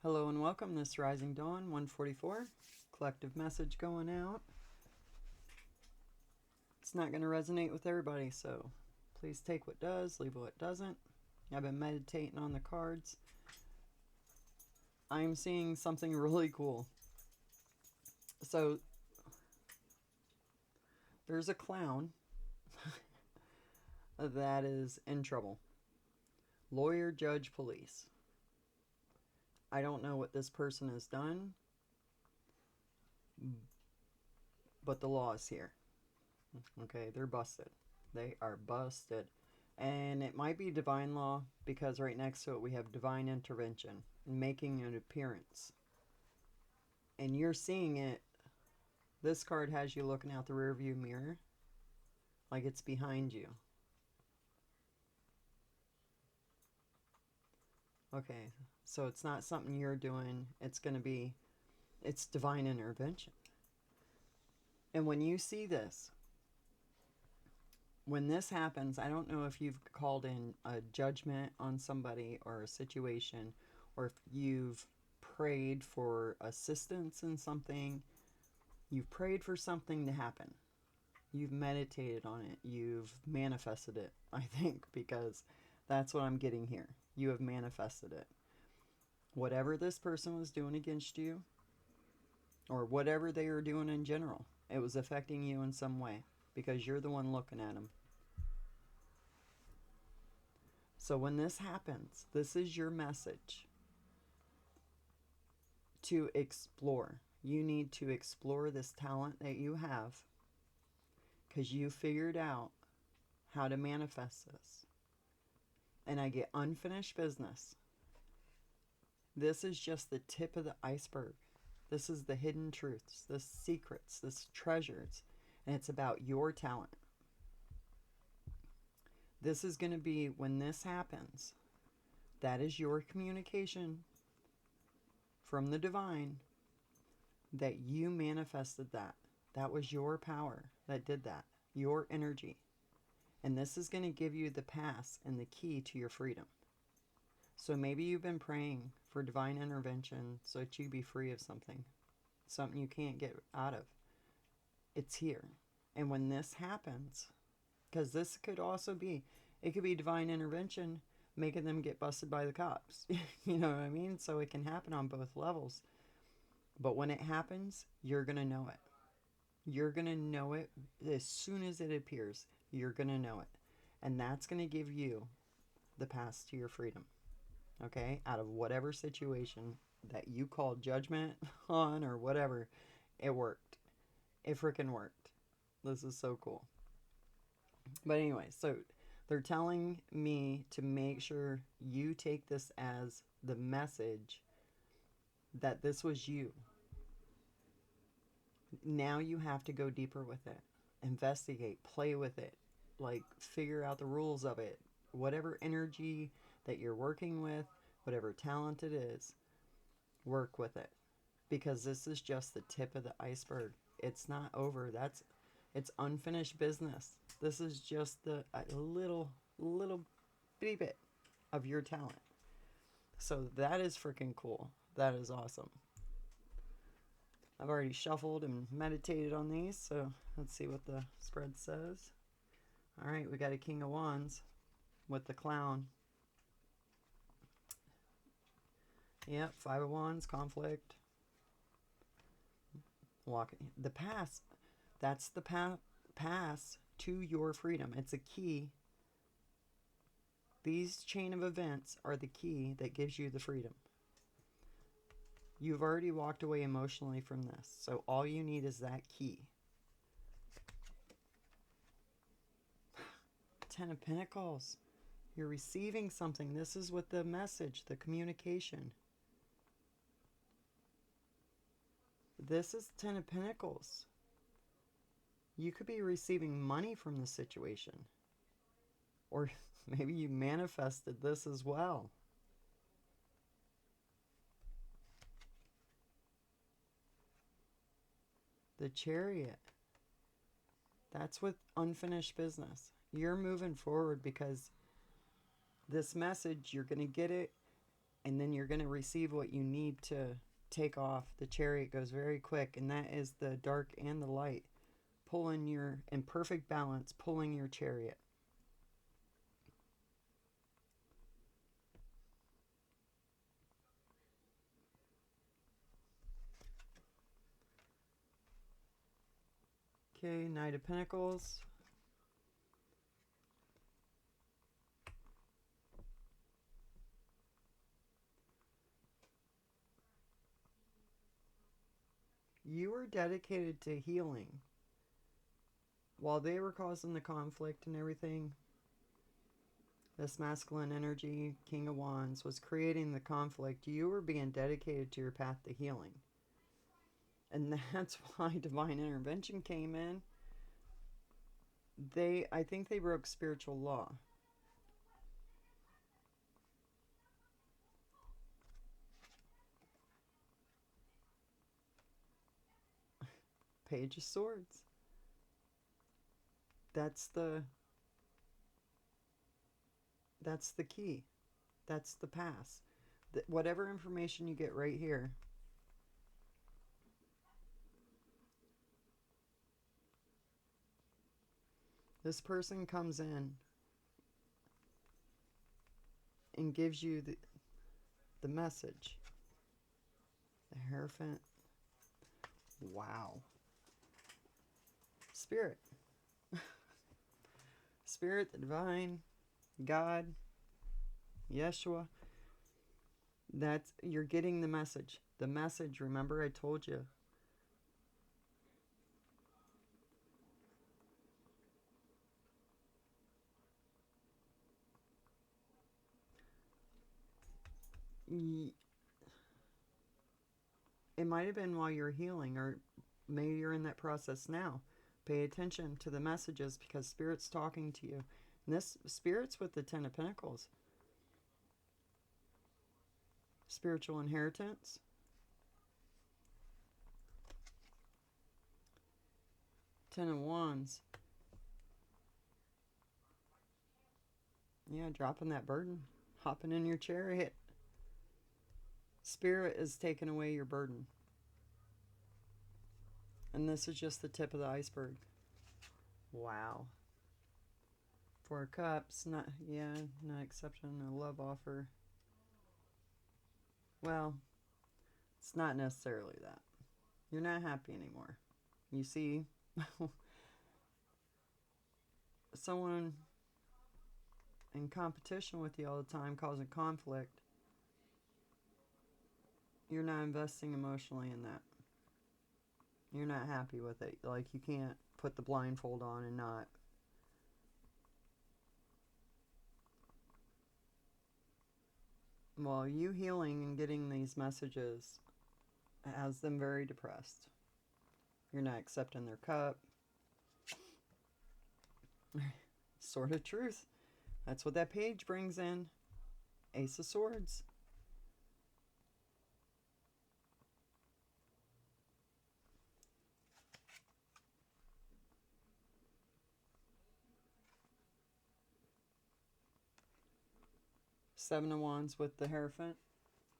Hello and welcome. This Rising Dawn 144. Collective message going out. It's not going to resonate with everybody, so please take what does, leave what doesn't. I've been meditating on the cards. I'm seeing something really cool. So there's a clown that is in trouble. Lawyer, judge, police. I don't know what this person has done, but the law is here. Okay, they're busted. They are busted. And it might be divine law because right next to it we have divine intervention, making an appearance. And you're seeing it. This card has you looking out the rearview mirror like it's behind you. Okay, so it's not something you're doing. It's divine intervention. And when you see this, when this happens, I don't know if you've called in a judgment on somebody or a situation, or if you've prayed for assistance in something. You've prayed for something to happen. You've meditated on it. You've manifested it, I think, because that's what I'm getting here. You have manifested it. Whatever this person was doing against you, or whatever they were doing in general, it was affecting you in some way because you're the one looking at them. So when this happens, this is your message to explore. You need to explore this talent that you have because you figured out how to manifest this. And I get unfinished business. This is just the tip of the iceberg. This is the hidden truths, the secrets, the treasures, and it's about your talent. This is going to be when this happens. That is your communication from the divine that you manifested that. That was your power that did that, your energy. And this is going to give you the pass and the key to your freedom. So maybe you've been praying for divine intervention so that you be free of something you can't get out of. It's here. And when this happens, because this could also be, it could be divine intervention making them get busted by the cops. You know what I mean? So it can happen on both levels. But when it happens, you're going to know it. You're going to know it as soon as it appears. You're going to know it. And that's going to give you the path to your freedom. Okay? Out of whatever situation that you called judgment on or whatever, it worked. It freaking worked. This is so cool. But anyway, so they're telling me to make sure you take this as the message that this was you. Now you have to go deeper with it. Investigate, play with it, like figure out the rules of it. Whatever energy that you're working with, whatever talent it is, work with it. Because this is just the tip of the iceberg. It's not over. It's unfinished business. This is just a little bitty bit of your talent. So that is freaking cool. That is awesome. I've already shuffled and meditated on these, so let's see what the spread says. All right, we got a King of Wands with the clown. Yep, Five of Wands, conflict. Walking the pass. That's the pass to your freedom. It's a key. These chain of events are the key that gives you the freedom. You've already walked away emotionally from this, so all you need is that key. Ten of Pentacles. You're receiving something. This is what the message, the communication. This is Ten of Pentacles. You could be receiving money from the situation. Or maybe you manifested this as well. The Chariot. That's with unfinished business. You're moving forward because this message, you're going to get it And then you're going to receive what you need to take off. The chariot goes very quick, and that is the dark and the light pulling your, in perfect balance, pulling your chariot. Okay, Knight of Pentacles. You were dedicated to healing. While they were causing the conflict and everything, this masculine energy, King of Wands, was creating the conflict. You were being dedicated to your path to healing. And that's why divine intervention came in. I think they broke spiritual law. Page of Swords. That's the key. That's the pass. Whatever information you get right here. This person comes in and gives you the message. The Hierophant. Wow. Spirit. Spirit, the divine, God, Yeshua. You're getting the message. The message, remember I told you. It might have been while you're healing, or maybe you're in that process now. Pay attention to the messages, because Spirit's talking to you. And this Spirit's with the Ten of Pentacles. Spiritual inheritance. Ten of Wands. Yeah, dropping that burden. Hopping in your chariot. Spirit is taking away your burden. And this is just the tip of the iceberg. Wow. Four of Cups. Not accepting a love offer. Well, it's not necessarily that. You're not happy anymore. You see, someone in competition with you all the time, causing conflict. You're not investing emotionally in that. You're not happy with it. Like, you can't put the blindfold on and not. Well, you healing and getting these messages has them very depressed. You're not accepting their cup. Sword of Truth. That's what that page brings in. Ace of Swords. Seven of Wands with the Hierophant.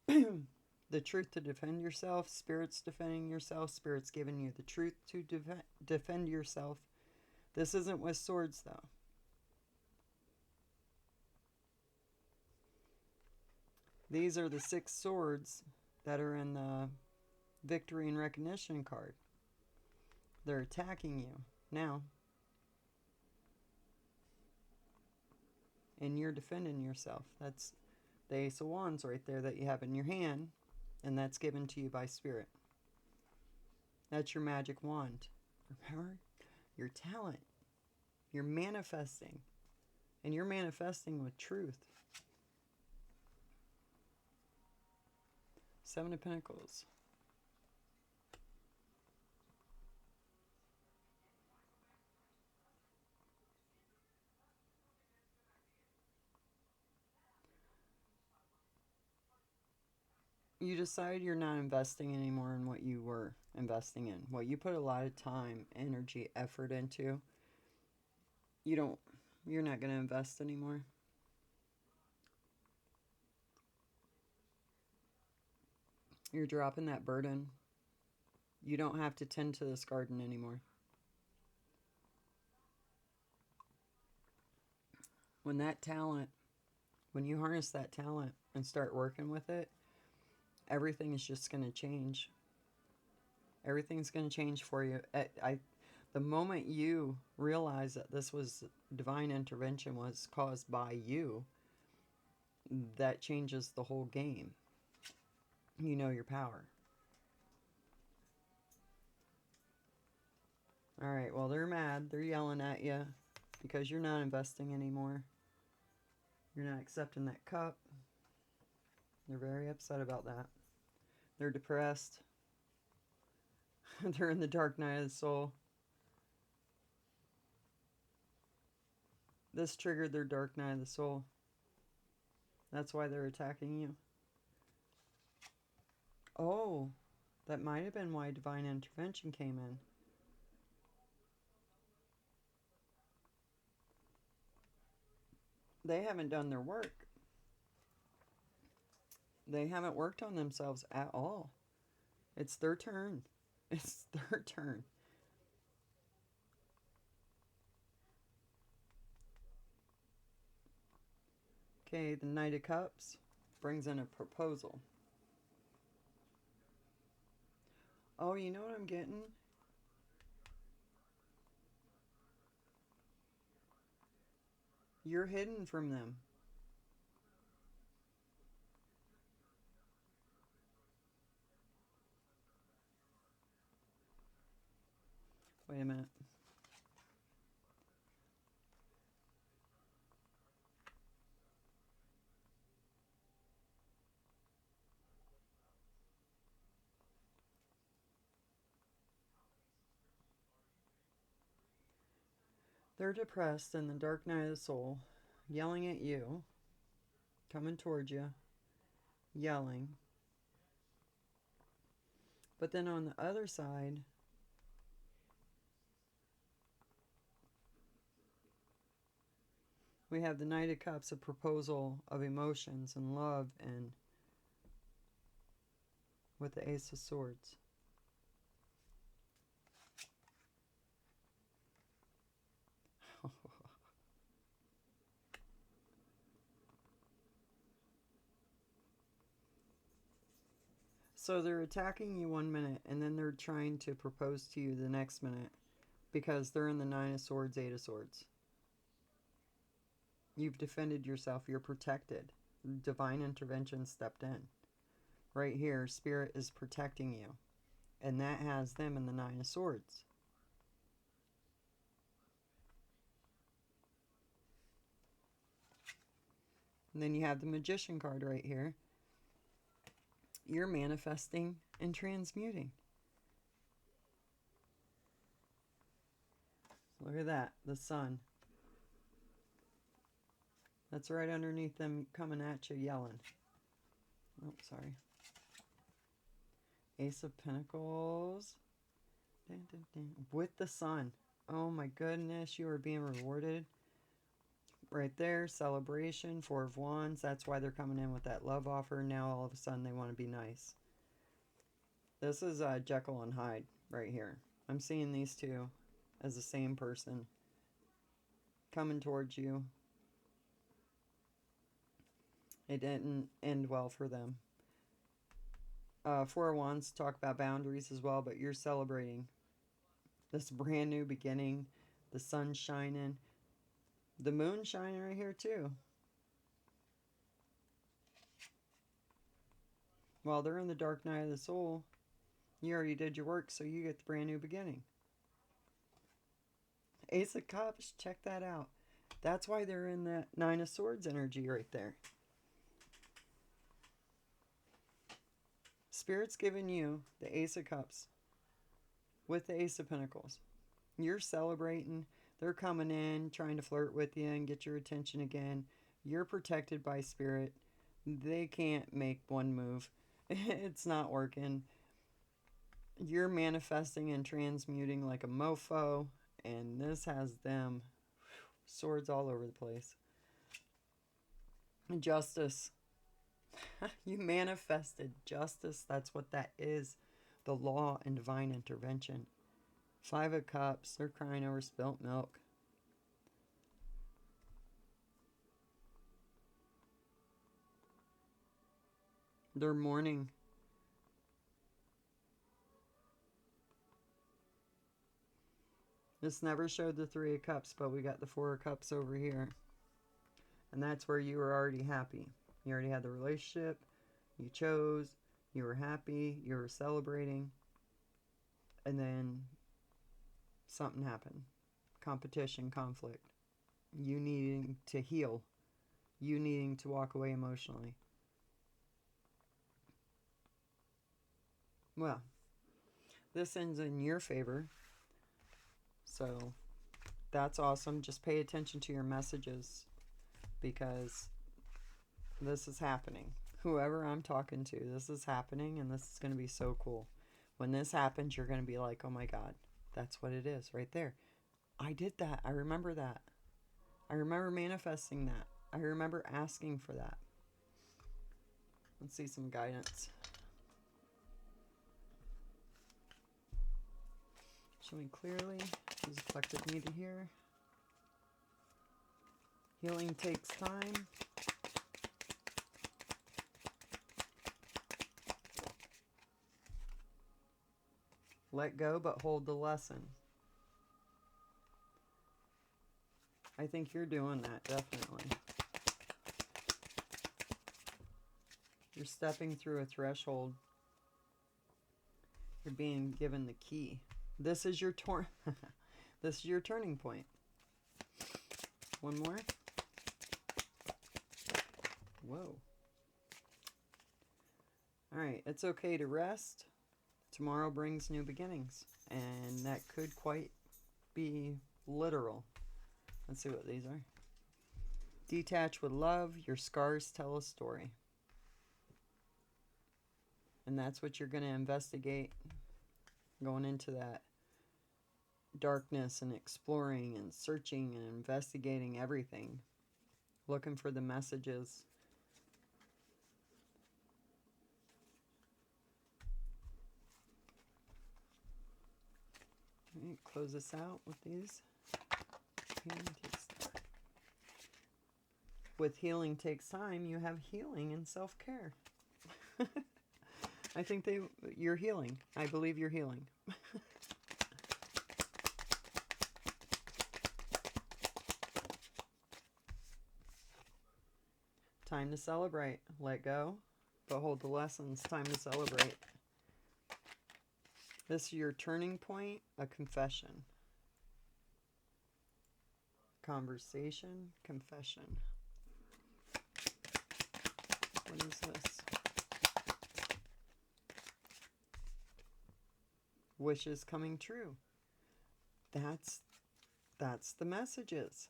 The truth to defend yourself. Spirit's defending yourself. Spirit's giving you the truth to defend yourself. This isn't with swords, though. These are the 6 swords that are in the victory and recognition card. They're attacking you now. And you're defending yourself. That's the Ace of Wands right there that you have in your hand. And that's given to you by Spirit. That's your magic wand. Remember? Your talent. You're manifesting. And you're manifesting with truth. Seven of Pentacles. You decide you're not investing anymore in what you were investing in. What you put a lot of time, energy, effort into, you're not going to invest anymore. You're dropping that burden. You don't have to tend to this garden anymore. When that talent, when you harness that talent and start working with it, everything is just going to change. Everything's going to change for you. The moment you realize that this was divine intervention was caused by you, that changes the whole game. You know your power. All right, well, they're mad. They're yelling at you because you're not investing anymore. You're not accepting that cup. They're very upset about that. They're depressed. They're in the dark night of the soul. This triggered their dark night of the soul. That's why they're attacking you. Oh, that might have been why divine intervention came in. They haven't done their work. They haven't worked on themselves at all. It's their turn. It's their turn. Okay, the Knight of Cups brings in a proposal. Oh, you know what I'm getting? You're hidden from them. Wait a minute. They're depressed in the dark night of the soul, yelling at you, coming towards you, yelling. But then on the other side, we have the Knight of Cups, a proposal of emotions and love, and with the Ace of Swords. So they're attacking you 1 minute, and then they're trying to propose to you the next minute because they're in the Nine of Swords, Eight of Swords. You've defended yourself. You're protected. Divine intervention stepped in. Right here, Spirit is protecting you. And that has them in the Nine of Swords. And then you have the Magician card right here. You're manifesting and transmuting. Look at that, the sun. That's right underneath them coming at you yelling. Oh, sorry. Ace of Pentacles. Dun, dun, dun. With the sun. Oh my goodness, you are being rewarded. Right there, celebration, Four of Wands. That's why they're coming in with that love offer. Now all of a sudden they want to be nice. This is Jekyll and Hyde right here. I'm seeing these two as the same person coming towards you. It didn't end well for them. Four of Wands talk about boundaries as well, but you're celebrating this brand new beginning. The sun shining. The moon shining right here too. While they're in the dark night of the soul, you already did your work, so you get the brand new beginning. Ace of Cups, check that out. That's why they're in that Nine of Swords energy right there. Spirit's giving you the Ace of Cups with the Ace of Pentacles. You're celebrating. They're coming in, trying to flirt with you and get your attention again. You're protected by Spirit. They can't make one move. It's not working. You're manifesting and transmuting like a mofo, and this has them swords all over the place. Justice. You manifested justice. That's what that is. The law and divine intervention. Five of Cups. They're crying over spilt milk. They're mourning. This never showed the Three of Cups, but we got the Four of Cups over here. And that's where you were already happy. You already had the relationship. You chose. You were happy. You were celebrating. And then something happened. Competition, conflict. You needing to heal. You needing to walk away emotionally. Well, this ends in your favor. So that's awesome. Just pay attention to your messages because this is happening. Whoever I'm talking to, this is happening and this is going to be so cool. When this happens, you're going to be like, oh my God, that's what it is right there. I did that. I remember that. I remember manifesting that. I remember asking for that. Let's see some guidance. Show me clearly. Use a collective need to hear. Healing takes time. Let go, but hold the lesson. I think you're doing that, definitely. You're stepping through a threshold. You're being given the key. This is your this is your turning point. One more. Whoa. All right, it's okay to rest. Tomorrow brings new beginnings, and that could quite be literal. Let's see what these are. Detach with love. Your scars tell a story. And that's what you're going to investigate going into that darkness and exploring and searching and investigating everything. Looking for the messages. All right, close this out with these. With healing takes time, you have healing and self-care. I think you're healing. I believe you're healing. Time to celebrate. Let go, but hold the lessons. Time to celebrate. This is your turning point, a confession. Conversation, confession. What is this? Wishes coming true. That's the messages.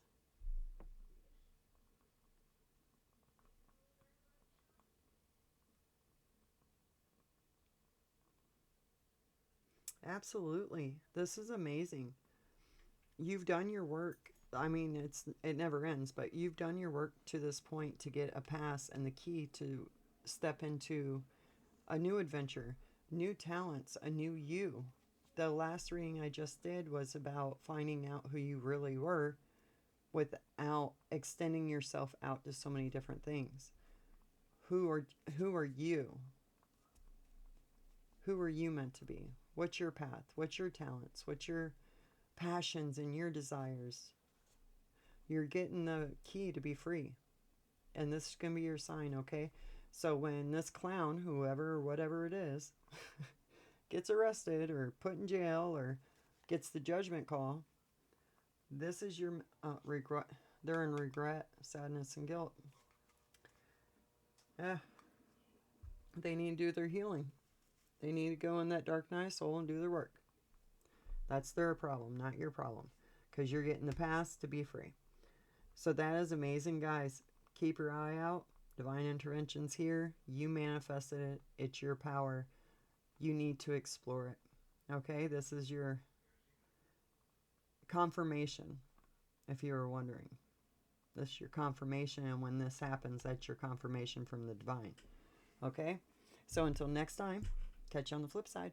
Absolutely. This is amazing. You've done your work. I mean, it never ends, but you've done your work to this point to get a pass and the key to step into a new adventure, new talents, a new you. The last reading I just did was about finding out who you really were without extending yourself out to so many different things. Who are you? Who are you meant to be? What's your path? What's your talents? What's your passions and your desires? You're getting the key to be free. And this is going to be your sign, okay? So when this clown, whoever or whatever it is, gets arrested or put in jail or gets the judgment call, this is your regret. They're in regret, sadness, and guilt. They need to do their healing. They need to go in that dark night soul and do their work. That's their problem, not your problem. Because you're getting the pass to be free. So that is amazing, guys. Keep your eye out. Divine intervention's here. You manifested it. It's your power. You need to explore it. Okay? This is your confirmation, if you were wondering. This is your confirmation, and when this happens, that's your confirmation from the divine. Okay? So until next time, catch you on the flip side.